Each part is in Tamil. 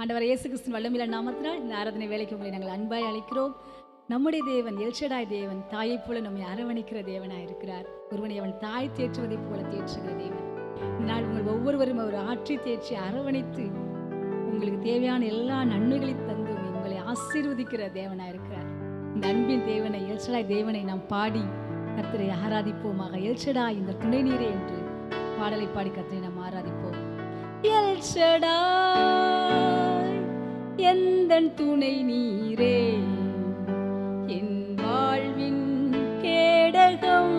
ஆண்டவர் இயேசு கிறிஸ்துவின் வல்லமையுள்ள நாமத்தினால் இந்த ஆராதனை வேலைக்கு உங்களை நாங்கள் அன்பாய் அழைக்கிறோம். நம்முடைய தேவன் எல்ஷடாய் தேவன், தாயைப் போல நம்மை அரவணைக்கிற தேவனாய் இருக்கிறார். ஒருவனை அவன் தாய் தேற்றுவதைப் போல தேற்றுகிற தேவன். இந்த நாள் உங்கள் ஒவ்வொருவரும் அவர் ஆற்றி தேற்றி அரவணைத்து உங்களுக்கு தேவையான எல்லா நன்மைகளையும் தந்து உங்களை ஆசீர்வதிக்கிற தேவனாய் இருக்கிறார். இந்த அன்பின் தேவனை, எல்ஷடாய் தேவனை நாம் பாடி கர்த்தரை ஆராதிப்போமாக. எல்ஷடாய் இந்த துணை நீரே என்று பாடலை பாடி கர்த்தரை நாம் ஆராதிப்போம். எல்ஷடாய் எந்தன் துணை நீரே, என் வாழ்வின் கேடகம்.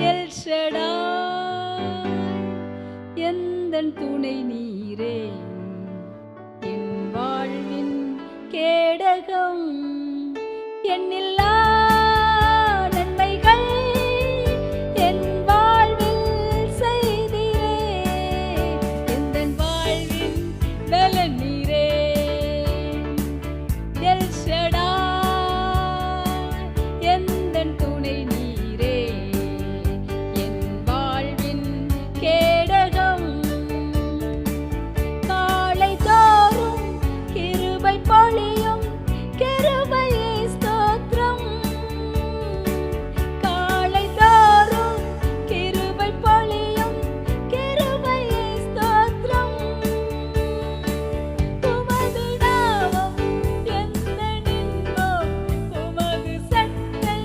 எல்ஷடாய் எந்தன் துணை நீரே, என் வாழ்வின் கேடகம். என்னில்லா நன்மைகள் என் வாழ்வில் செய்தீரே, எந்தன் வாழ்வின் பலன் நீரே. எல்ஷடாய் எந்தன் துணை நீரே, என் வாழ்வின் கேடகம். காலை தோறும் கிருபை பொழியும் கிருபையே ஸ்தோத்திரம். காலை தோறும் கிருபை பொழியும் கிருபையே ஸ்தோத்திரம். உமது நாமம் எந்த நின்பம், உமது சட்டை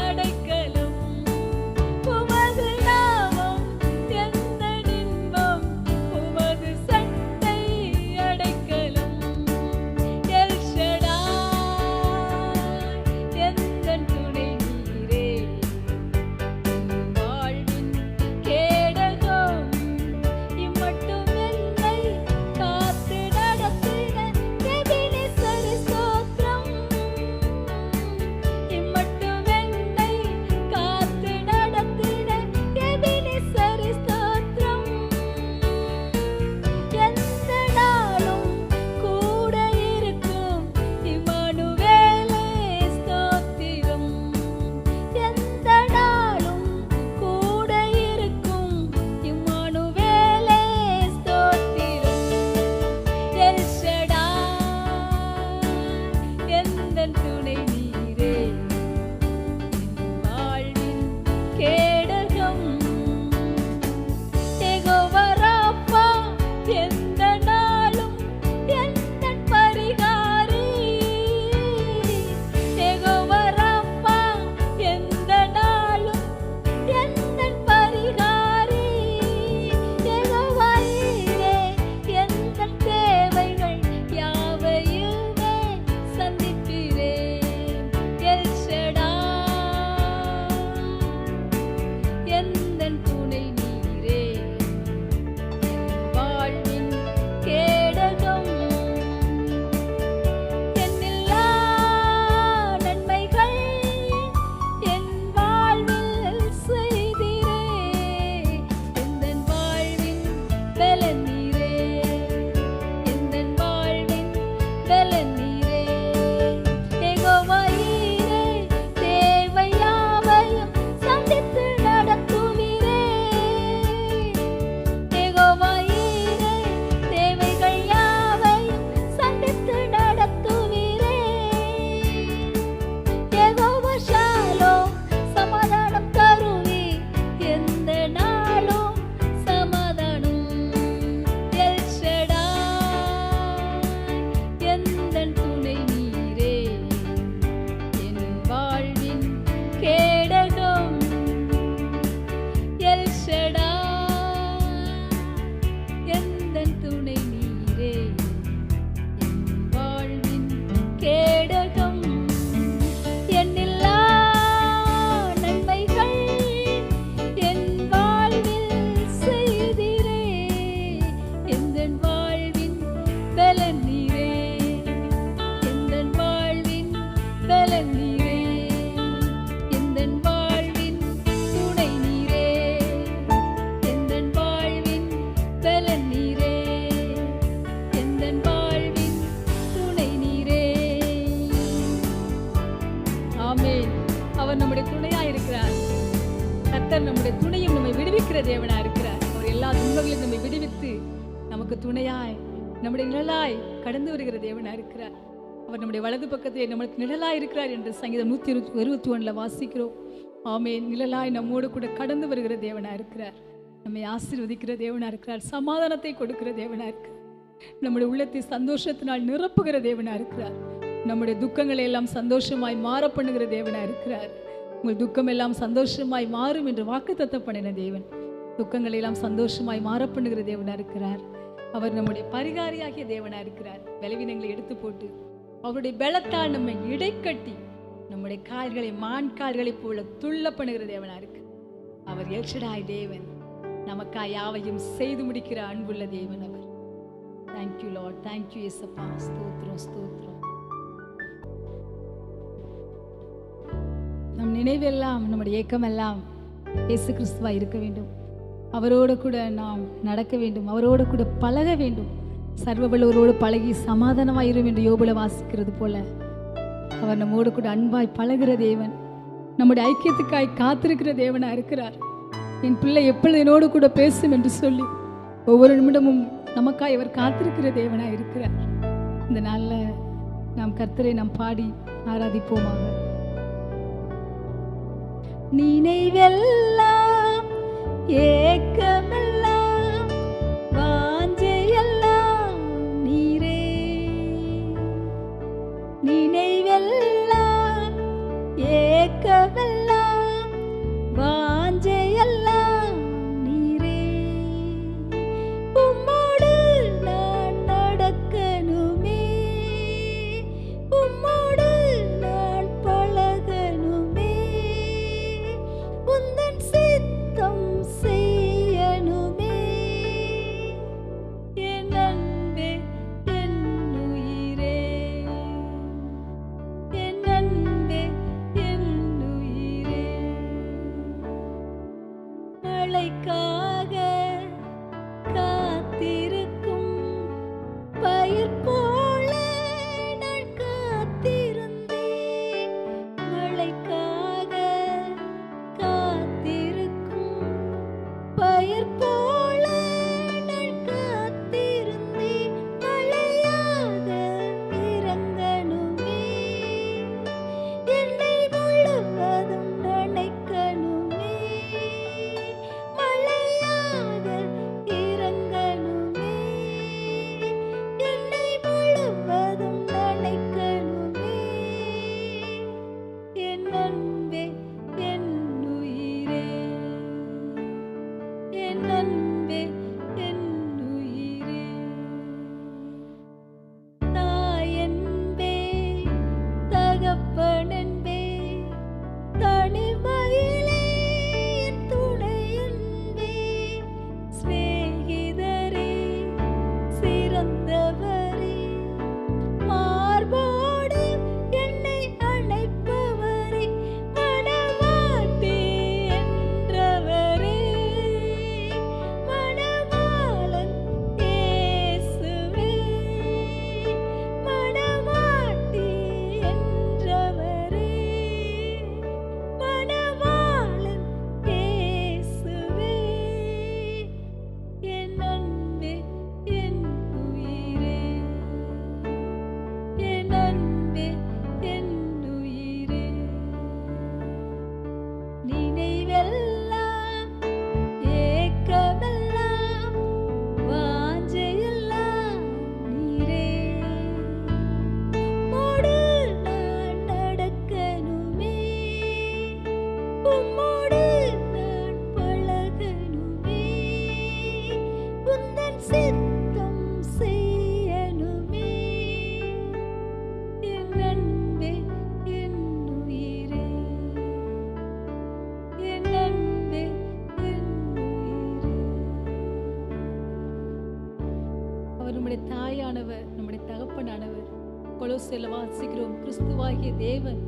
அடைக்கலம். உமது நாமம் எந்த நின்பம், உமது சட்டை அடைக்கலம். எல்ஷடாய் எந்தன் துணை நீரே, என் வாழ்வின் கேடகம். இம்மட்டும் என்னை காத்து நடத்தின எபினேசர் ஸ்தோத்திரம். இம்மட்டும் என்னை காத்து நடத்தின எபினேசர் ஸ்தோத்திரம். எந்த நாளும் கூட இருக்கும் இம்மானுவேலே ஸ்தோத்திரம். எந்த நாளும் கூட இருக்கும் இம்மானுவேலே ஸ்தோத்திரம். எல்ஷடாய் எந்தன் துணை நீரே, என் வாழ்வின் கேடகம். யெகோவா ராப்பா எந்த நாளும் எந்தன் பரிகாரி. யெகோவா ராப்பா எந்த நாளும் எந்தன் பரிகாரி. யெகோவா ஈரே எந்தன் தேவைகள் யாவையுமே சந்திப்பீரே. எல்ஷடாய் எந்தன் துணை நீரே, என் வாழ்வின் கேடகம். என்னில்லா நன்மைகள் என் வாழ்வில் செய்தீரே, எந்தன் வாழ்வின் பலன் நீரே. எந்தன் வாழ்வின் பலன் நீரே. யெகோவா ஈரே தேவை யாவையும் சந்தித்து நடத்துவீரே. யெகோவா ஈரே தேவைகள் யாவையும் சந்தித்து நடத்துவீரே. யெகோவா ஷாலோம் சமாதானம் தருவீர், எந்த நாளும் சமாதானம். எல்ஷடாய் எந்தன் துணை நீரே, என் வாழ்வின் கேடகம். எல்ஷடாய் எந்தன் துணை நீரே, என் வாழ்வின் கேடகம். என்னில்லா நன்மைகள் என் வாழ்வில் செய்தீரே, எந்தன் வாழ்வின் பலன் நீரே. எந்தன் வாழ்வின் பலன் நீரே. எந்தன் வாழ்வின் துணை நீரே, எந்தன் வாழ்வின் பலன் நீரே. எந்தன் வாழ்வின் துணை நீரே. ஆமென். அவர் நம்முடைய துணையாய் இருக்கிறார். கர்த்தர் நம்முடைய துணையும் நம்மை விடுவிக்கிற தேவனாய் இருக்கிறார். அவர் எல்லா துன்பங்களையும் நம்மை விடுவித்து நமக்கு துணையாய் நம்முடைய நிழலாய் கடந்து வருகிற தேவனா இருக்கிறார். அவர் நம்முடைய வலது பக்கத்திலே நம்மளுக்கு நிழலாய் இருக்கிறார் என்று சங்கீதம் 121 வாசிக்கிறோம். ஆமென். நிழலாய் நம்மோடு கூட கடந்து வருகிற தேவனா இருக்கிறார். நம்மை ஆசீர்வதிக்கிற தேவனா இருக்கிறார். சமாதானத்தை கொடுக்கிற தேவனா இருக்கிறார். நம்முடைய உள்ளத்தை சந்தோஷத்தினால் நிரப்புகிற தேவனா இருக்கிறார். நம்முடைய துக்கங்களை எல்லாம் சந்தோஷமாய் மாற பண்ணுகிற தேவனா இருக்கிறார். உங்கள் துக்கம் எல்லாம் சந்தோஷமாய் மாறும் என்று வாக்குத்தத்தம் பண்ணின தேவன் துக்கங்களை எல்லாம் சந்தோஷமாய் மாற பண்ணுகிற தேவனா இருக்கிறார். அவர் நம்முடைய பரிகாரியாகிய தேவனா இருக்கிறார். பலவீனங்களை எடுத்து போட்டு அவருடைய பலத்தால் நம்மை இடைக்கட்டி நம்முடைய கால்களை மான் கால்களை போல துள்ள பண்ணுகிற தேவனா இருக்கு. அவர் எல்ஷடாய் தேவன், நமக்காய் யாவையும் செய்து முடிக்கிற அன்புள்ள தேவன் அவர். தேங்க்யூ லார்ட், தேங்க்யூ இயேசப்பா. ஸ்தோத்திரம் ஸ்தோத்திரம். நம் நினைவெல்லாம் நம்முடைய ஏக்கமெல்லாம் இயேசு கிறிஸ்துவா இருக்க வேண்டும். அவரோடு கூட நாம் நடக்க வேண்டும். அவரோடு கூட பழக வேண்டும். சர்வவல்லவரோடு பழகி சமாதானமாயிரும் என்று யோபுல வாசிக்கிறது போல அவர் நம்மோடு கூட அன்பாய் பழகிற தேவன், நம்முடைய ஐக்கியத்துக்காய் காத்திருக்கிற தேவனா இருக்கிறார். என் பிள்ளை எப்பொழுது என்னோடு கூட பேசும் என்று சொல்லி ஒவ்வொரு நிமிடமும் நமக்காய் அவர் காத்திருக்கிற தேவனா இருக்கிறார். இந்த நாளில் நாம் கர்த்தரை நாம் பாடி ஆராதிப்போமாக. நினைவெல்லாம் ஏக்கமெல்லாம் வாஞ்சையெல்லாம் நீரே, நினைவெல்லாம் ஏக்கமெல்லாம் வாஞ்சையெல்லாம் நீரே. உம்மோடு நான் நடக்கணுமே, உம்மோடு நான் பழகணுமே, உந்தன் சித்தம் செய்யணுமே. என் அன்பே என் உயிரே, என் அன்பே என் உயிரே. மழைக்காக காத்திருக்கும் பயிர் போல நான் காத்திருந்தேன். மழைக்காக காத்திருக்கும் பயிர் போல நான் காத்திருந்தேன். மழையாக இறங்கணுமே, என்னை முழுவதும் நனைக்கணுமே. மழையாக இறங்கணுமே, என்னை முழுவதும் நனைக்கணுமே. என் அன்பே என் உயிரே, என் அன்பே என் உயிரே. தாயன்பே தகப்பனன்பே தனிமையிலே என் துணையன்பே. சிநேகிதரே சிறந்தவரே, மார்போடு என்னை அணைப்பவரே, மனவாட்டி என்றவரே, மணவாளன் இயேசுவே, மணவாட்டி என்றவரே, மணவாளன் இயேசுவே. என் அன்பே என் உயிரே, என் அன்பே என் உயிரே. நினைவெல்லாம் ஏக்கமெல்லாம் வாஞ்சையெல்லாம் நீரே. உம்மோடு நான் நடக்கணுமே, உம்மோடு நான் பழகணுமே, உந்தன் சித்தம் செய்யணுமே. என் அன்பே என் உயிரே, என் அன்பே என் உயிரே. அவர் நம்முடைய தாயானவர், நம்முடைய தகப்பனானவர். கொலோசியர்ல வாசிக்கிறோம், கிறிஸ்துவாகிய தேவன்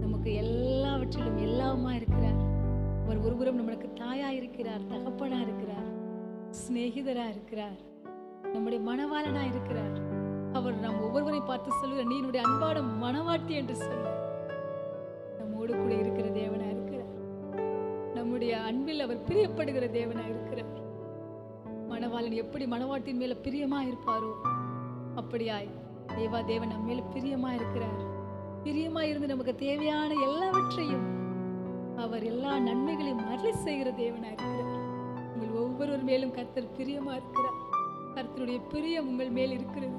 நமக்கு எல்லாவற்றிலும் எல்லாமா இருக்கிறார். அவர் ஒருபுறம் நம்மளுக்கு தாயா இருக்கிறார், தகப்பனா இருக்கிறார், சிநேகிதரா இருக்கிறார், நம்முடைய மணவாளனா இருக்கிறார். அவர் நாம் ஒவ்வொருவரை பார்த்து சொல்லுகிறார், நீ என்னுடைய அன்பான மணவாட்டி என்று சொல்லு. நம்மோடு கூட இருக்கிற தேவனா இருக்கிறார். நம்முடைய அன்பில் அவர் பிரியப்படுகிற தேவனா இருக்கிறார். மணவாளன் எப்படி மணவாட்டின் மேல பிரியமா இருப்பாரோ அப்படியாய் தேவன் நம்ம மேல பிரியமா இருக்கிறார். பிரியமா இருந்து நமக்கு தேவையான எல்லாவற்றையும் அவர் எல்லா நன்மைகளையும் அருளி செய்கிற தேவனா இருக்கிறார். உங்கள் ஒவ்வொருவர் மேலும் கர்த்தர் பிரியமா இருக்கிறார். கர்த்தருடைய பிரியம் உங்கள் மேல் இருக்கிறது.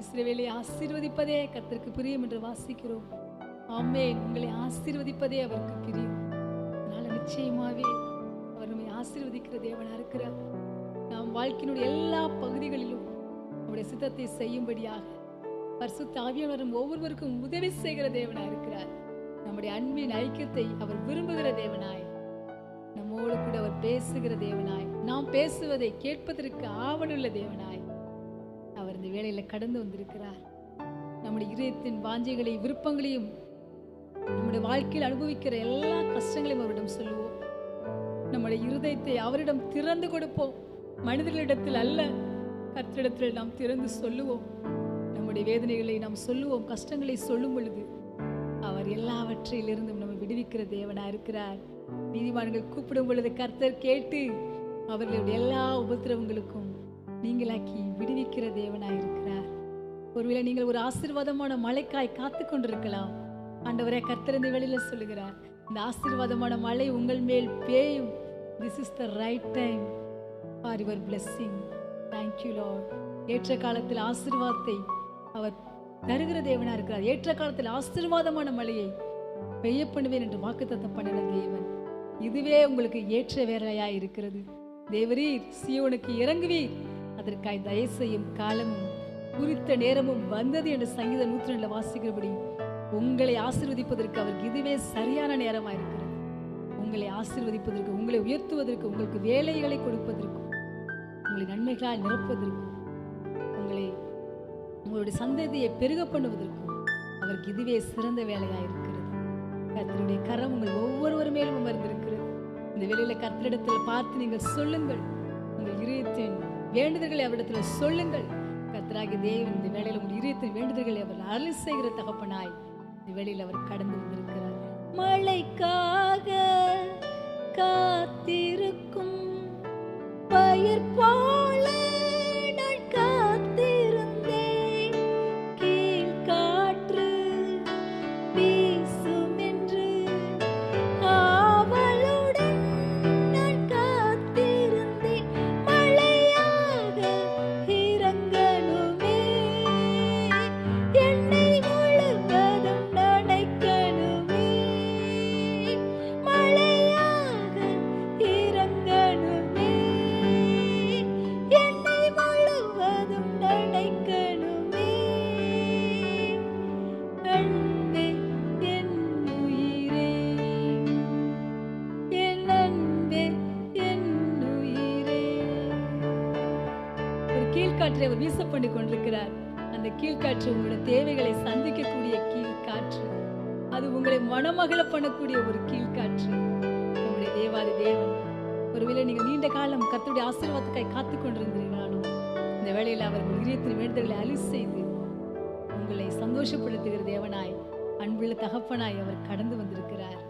இஸ்ரவேலை ஆசீர்வதிப்பதே கர்த்தருக்கு பிரியம் என்று வாசிக்கிறோம். ஆமென். உங்களை ஆசீர்வதிப்பதே அவருக்கு பிரியம். அதனால நிச்சயமாவே அவர் நம்மை ஆசீர்வதிக்கிற தேவனா இருக்கிறார். நாம் வாழ்க்கையினுடைய எல்லா பகுதிகளிலும் அவருடைய சித்தத்தை செய்யும்படியாக பரிசுத்த ஆவியானவர் ஒவ்வொருவருக்கும் உதவி செய்கிற தேவனா இருக்கிறார். நம்முடைய அன்பின் ஐக்கியத்தை அவர் விரும்புகிற தேவனாய், நம்மோடு கூட அவர் பேசுகிற தேவனாய், நாம் பேசுவதை கேட்பதற்கு ஆவலுள்ள தேவனாய் அவர் இந்த வேளையில கடந்து வந்திருக்கிறார். நம்முடைய இதயத்தின் வாஞ்சைகளை விருப்பங்களையும் நம்முடைய வாழ்க்கையில் அனுபவிக்கிற எல்லா கஷ்டங்களையும் அவரிடம் சொல்லுவோம். நம்முடைய இருதயத்தை அவரிடம் திறந்து கொடுப்போம். மனிதர்களிடத்தில் அல்ல, கர்த்தரிடத்தில் நாம் திறந்து சொல்லுவோம். நம்முடைய வேதனைகளை நாம் சொல்லுவோம். கஷ்டங்களை சொல்லும் பொழுது அவர் எல்லாவற்றிலிருந்தும் நம்ம விடுவிக்கிற தேவனா இருக்கிறார். நீதிமான்கள் கூப்பிடும் பொழுது கர்த்தர் கேட்டு அவர்களுடைய எல்லா உபத்திரவங்களுக்கும் நீங்களாக்கி விடுவிக்கிற தேவனா இருக்கிறார். ஒருவேளை நீங்கள் ஒரு ஆசீர்வாதமான மழைக்காய் காத்து கொண்டிருக்கலாம். ஆண்டவரே, கர்த்தர் இந்த வேளையில சொல்லுகிறார், இந்த ஆசீர்வாதமான மழை உங்கள் மேல் பேயும். This is the right time for your blessing. Thank you Lord. ஏற்ற காலத்தில் ஆசீர்வாதத்தை அவர் தருகிற தேவனா இருக்கிறார். ஏற்ற காலத்தில் ஆசீர்வாதமான மழையை பெய்ய பண்ணுவேன் என்று வாக்குத்தத்தம் பண்ணின தேவன். இதுவே உங்களுக்கு ஏற்ற வேலையா இருக்கிறது. தேவரீர் சீயோனுக்கு இறங்குவீர், அதற்காய் தயவு செய்யும் காலமும் குறித்த நேரமும் வந்தது என்று சங்கீதம் 102 வாசிக்கிறபடி உங்களை ஆசீர்வதிப்பதற்கு அவருக்கு இதுவே சரியான நேரமா இருக்கிறது. உங்களை ஆசீர்வதிப்பதற்கு, உங்களை உயர்த்துவதற்கு, உங்களுக்கு வேலைகளை கொடுப்பதற்கும், உங்களை நன்மைகளால் நிரப்புவதற்கும், உங்களுடைய சந்ததியை பெருக பண்ணுவதற்கும் அவருக்கு இதுவே சிறந்த வேலையாக இருக்கிறது. கர்த்தருடைய கரம் உங்கள் ஒவ்வொருவர் மேலும் அமர்ந்திருக்கிறது. இந்த வேளையில கர்த்தரிடத்தில் பார்த்து நீங்கள் சொல்லுங்கள். உங்கள் இதயத்தின் வேண்டுதல்களை அவரிடத்தில் சொல்லுங்கள். கர்த்தராகிய தேவன் இந்த வேளையில உங்கள் இதயத்தின் வேண்டுதல்களை அவர் அருளி செய்கிற தகப்பனாய் இந்த வேளையில் அவர் கடந்து வந்திருக்கிறார். மழைக்காக காத்திருக்கும் பயிர் போல நான் காத்திருந்தேன். கீழ்காற்று வீசும் என்று ஆவலுடன் நான் காத்திருந்தேன். மழையாக இறங்கணுமே, என்னை முழுவதும் நனைக்கணுமே. மழையாக இறங்கணுமே, என்னை முழுவதும் நனைக்கணுமே. அன்பே என் உயிரே, என் அன்பே என் உயிரே. ஒரு கீழ்காற்றை அவர் வீச பண்ணி கொண்டிருக்கிறார். அந்த கீழ்காற்று உங்களுடைய தேவைகளை சந்திக்கக்கூடிய கீழ்காற்று, அது உங்களை மனமகிழ பண்ணக்கூடிய ஒரு கீழ்காற்று. நம்முடைய தேவாதி தேவன், ஒருவேளை நீங்கள் நீண்ட காலம் கர்த்தருடைய ஆசீர்வாதத்துக்காய் காத்து கொண்டிருந்தீர்களாலும் இந்த வேளையில் அவர் இதயத்தின் வேண்டுதல்களை அழி செய்து உங்களை சந்தோஷப்படுத்துகிற தேவனாய், அன்புள்ள தகப்பனாய் அவர் கடந்து வந்திருக்கிறார்.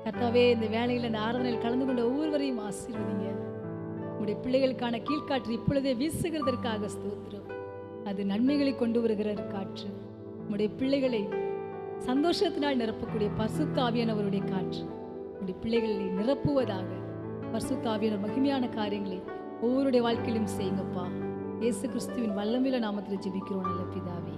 கர்த்தாவே, இந்த வேளையில் இந்த ஆராதனையில் கலந்து கொண்ட ஒவ்வொருவரையும் ஆசீர்வதிங்க. உங்களுடைய பிள்ளைகளுக்கான கீழ்காற்று இப்பொழுதே வீசுகிறதற்காக ஸ்தோத்திரம். அது நன்மைகளை கொண்டு வருகிற காற்று. உங்களுடைய பிள்ளைகளை சந்தோஷத்தினால் நிரப்பக்கூடிய பரிசுத்த ஆவியானவருடைய காற்று உங்களுடைய பிள்ளைகளை நிரப்புவதாக. பரிசுத்த ஆவியானவர் மகிமையான காரியங்களை ஒவ்வொருடைய வாழ்க்கையிலும் செய்யுங்கப்பா. இயேசு கிறிஸ்துவின் வல்லமையுள்ள நாமத்தில் ஜெபிக்கிறோம் நல்ல பிதாவே.